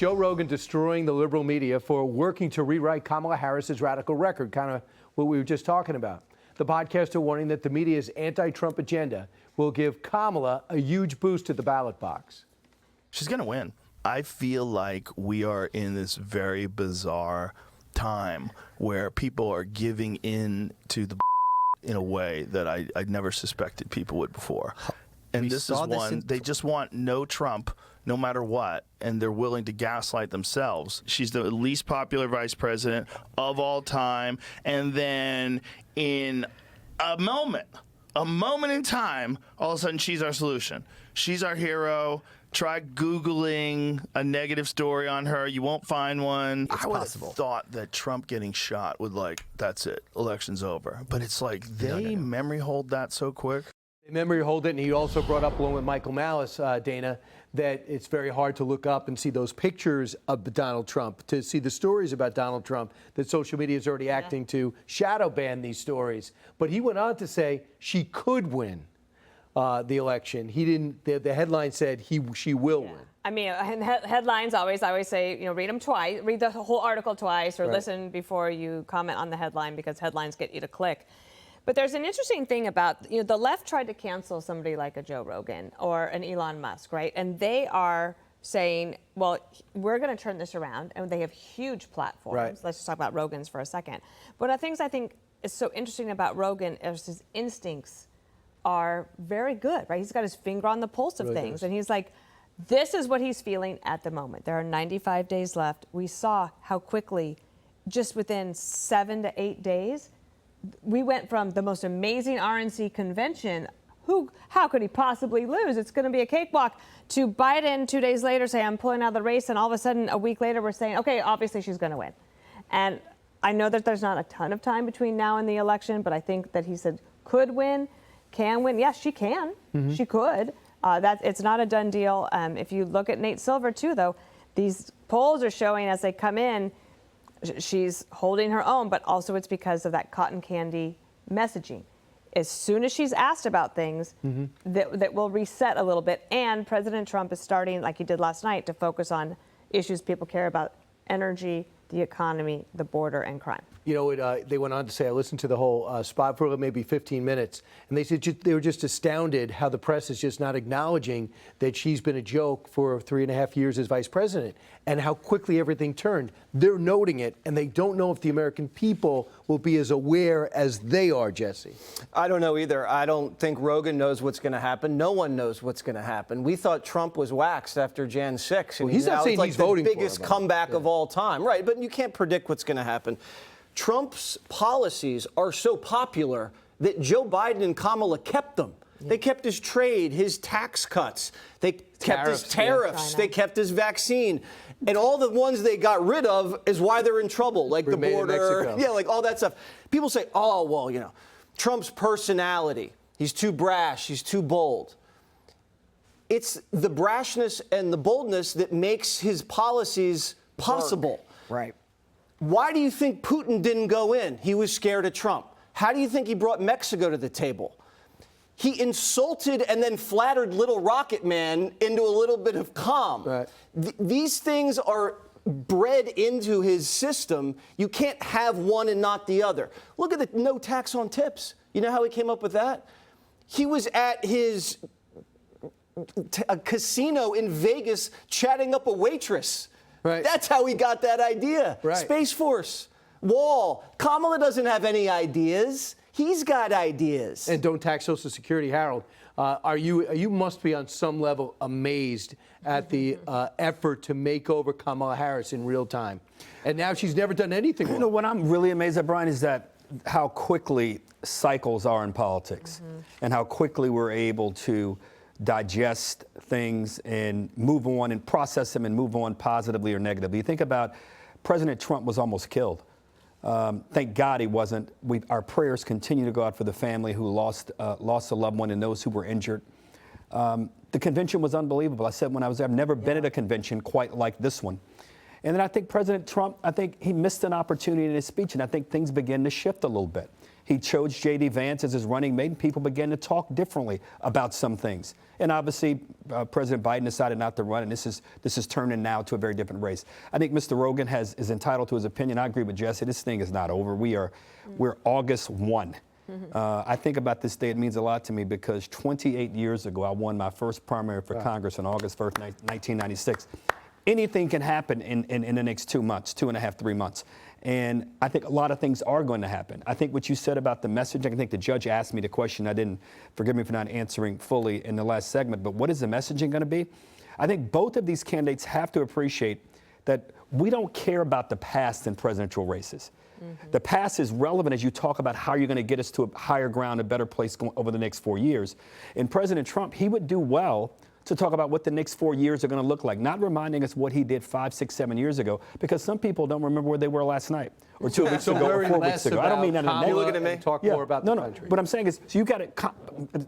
Joe Rogan destroying the liberal media for working to rewrite Kamala Harris's radical record, kind of what we were just talking about. The podcaster warning that the media's anti-Trump agenda will give Kamala a huge boost to the ballot box. She's going to win. I feel like we are in this very bizarre time where people are giving in to the in a way that I never suspected people would before. And this is one, they just want no Trump, no matter what, and they're willing to gaslight themselves. She's the least popular vice president of all time, and then in a moment in time, all of a sudden she's our solution. She's our hero. Try Googling a negative story on her. You won't find one. I would have thought that Trump getting shot would that's it, election's over. But it's like they memory hold that so quick. They memory hold it, and he also brought up, along with Michael Malice, Dana, that it's very hard to look up and see those pictures of Donald Trump, to see the stories about Donald Trump, that social media is already acting to shadow ban these stories. But he went on to say she could win the election. He didn't. The headline said she will win. I mean, headlines I always say, read them twice, read the whole article twice, or listen before you comment on the headline, because headlines get you to click. But there's an interesting thing about, the left tried to cancel somebody like a Joe Rogan or an Elon Musk, right? And they are saying, well, we're going to turn this around, and they have huge platforms. Right. Let's just talk about Rogan's for a second. But one of the things I think is so interesting about Rogan is his instincts are very good, right? He's got his finger on the pulse of things, and he's like, this is what he's feeling at the moment. There are 95 days left. We saw how quickly, just within 7 to 8 days, we went from the most amazing RNC convention, how could he possibly lose? It's going to be a cakewalk, to Biden 2 days later say, I'm pulling out of the race, and all of a sudden, a week later, we're saying, okay, obviously she's going to win. And I know that there's not a ton of time between now and the election, but I think that he said could win, can win. Yes, she can. Mm-hmm. She could. It's not a done deal. If you look at Nate Silver, too, though, these polls are showing as they come in, she's holding her own, but also it's because of that cotton candy messaging. As soon as she's asked about things, that will reset a little bit. And President Trump is starting, like he did last night, to focus on issues people care about: energy, the economy, the border, and crime. They went on to say, I listened to the whole spot for maybe 15 minutes, and they said they were just astounded how the press is just not acknowledging that she's been a joke for 3.5 years as vice president, and how quickly everything turned. They're noting it, and they don't know if the American people will be as aware as they are, Jesse. I don't know either. I don't think Rogan knows what's going to happen. No one knows what's going to happen. We thought Trump was waxed after Jan 6. Well, he's not saying he's voting for him. The biggest comeback of all time. Right, but you can't predict what's going to happen. Trump's policies are so popular that Joe Biden and Kamala kept them. They kept his trade, his tax cuts. They kept his tariffs. They kept his vaccine. And all the ones they got rid of is why they're in trouble, like the border. Yeah, like all that stuff. People say, oh, well, Trump's personality. He's too brash. He's too bold. It's the brashness and the boldness that makes his policies possible. Right. Why do you think Putin didn't go in? He was scared of Trump. How do you think he brought Mexico to the table? He insulted and then flattered Little Rocket Man into a little bit of calm. Right. These things are bred into his system. You can't have one and not the other. Look at the no tax on tips. You know how he came up with that? He was at his a casino in Vegas chatting up a waitress. Right. That's how he got that idea. Right. Space Force, Wall. Kamala doesn't have any ideas. He's got ideas. And don't tax Social Security, Harold. You must be on some level amazed at the effort to make over Kamala Harris in real time. And now she's never done anything wrong. What I'm really amazed at, Brian, is that how quickly cycles are in politics, and how quickly we're able to digest things and move on and process them and move on positively or negatively. You think about President Trump was almost killed. Thank God he wasn't. Our prayers continue to go out for the family who lost a loved one and those who were injured. The convention was unbelievable. I said when I was there, I've never been at a convention quite like this one. And then I think President Trump, he missed an opportunity in his speech, and I think things began to shift a little bit. He chose J.D. Vance as his running mate, and people began to talk differently about some things. And obviously, President Biden decided not to run, and this is turning now to a very different race. I think Mr. Rogan is entitled to his opinion. I agree with Jesse. This thing is not over. We're August 1. I think about this day, it means a lot to me because 28 years ago, I won my first primary for Congress on August 1st, 1996. Anything can happen in the next 2 months, 2.5, 3 months. And I think a lot of things are going to happen. I think what you said about the messaging, I think the judge asked me the question. I didn't, forgive me for not answering fully in the last segment, but what is the messaging going to be? I think both of these candidates have to appreciate that we don't care about the past in presidential races. The past is relevant as you talk about how you're going to get us to a higher ground, a better place going over the next 4 years. And President Trump, he would do well to talk about what the next 4 years are going to look like, not reminding us what he did 5, 6, 7 years ago, because some people don't remember where they were last night, or 2 weeks ago, or 4 weeks ago. I don't mean that in a negative. You're looking at me. Talk more about the country. What I'm saying is, so you got to,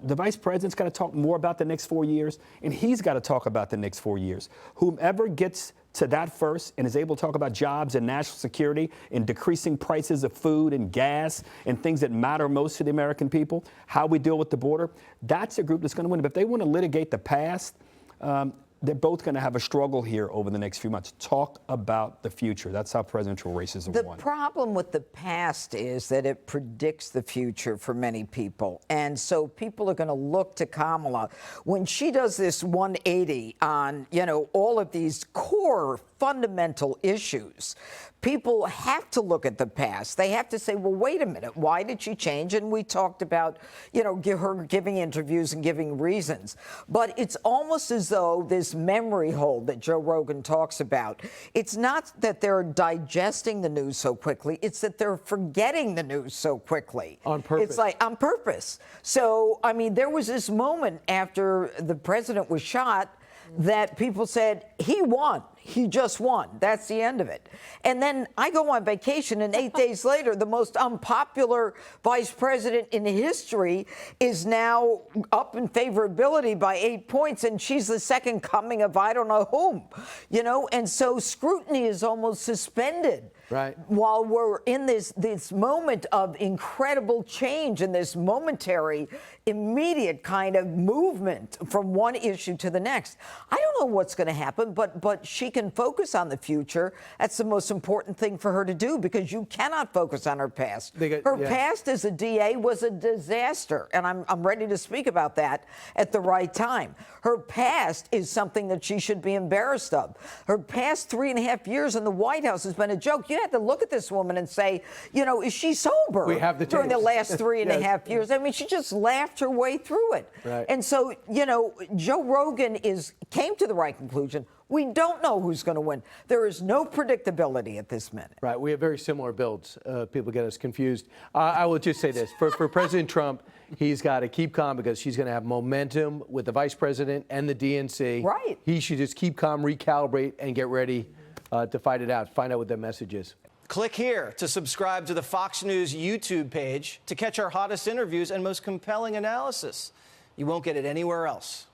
the vice president's got to talk more about the next 4 years, and he's got to talk about the next 4 years. Whomever gets to that first and is able to talk about jobs and national security and decreasing prices of food and gas and things that matter most to the American people, how we deal with the border, that's a group that's going to win. But if they want to litigate the past, they're both going to have a struggle here over the next few months. Talk about the future. That's how presidential races are won. The problem with the past is that it predicts the future for many people. And so people are going to look to Kamala when she does this 180 on, all of these core fundamental issues. People have to look at the past. They have to say, well, wait a minute, why did she change? And we talked about, her giving interviews and giving reasons. But it's almost as though this memory hole that Joe Rogan talks about, it's not that they're digesting the news so quickly, it's that they're forgetting the news so quickly. On purpose. It's like on purpose. So, there was this moment after the president was shot that people said, he won. He just won. That's the end of it. And then I go on vacation, and 8 days later, the most unpopular vice president in history is now up in favorability by 8 points, and she's the second coming of I don't know whom, And so scrutiny is almost suspended. Right. While we're in this moment of incredible change and this momentary, immediate kind of movement from one issue to the next. I don't know what's going to happen, but she can focus on the future. That's the most important thing for her to do, because you cannot focus on her past. Her past as a DA was a disaster, and I'm ready to speak about that at the right time. Her past is something that she should be embarrassed of. Her past 3.5 years in the White House has been a joke. You have to look at this woman and say, is she sober? We have the during the tapes. last 3.5 years. She just laughed her way through it. Right. And so, Joe Rogan came to the right conclusion. We don't know who's going to win. There is no predictability at this minute. Right. We have very similar builds. People get us confused. I will just say this. For President Trump, he's got to keep calm, because she's going to have momentum with the vice president and the DNC. Right. He should just keep calm, recalibrate, and get ready to fight it out, find out what their message is. Click here to subscribe to the Fox News YouTube page to catch our hottest interviews and most compelling analysis. You won't get it anywhere else.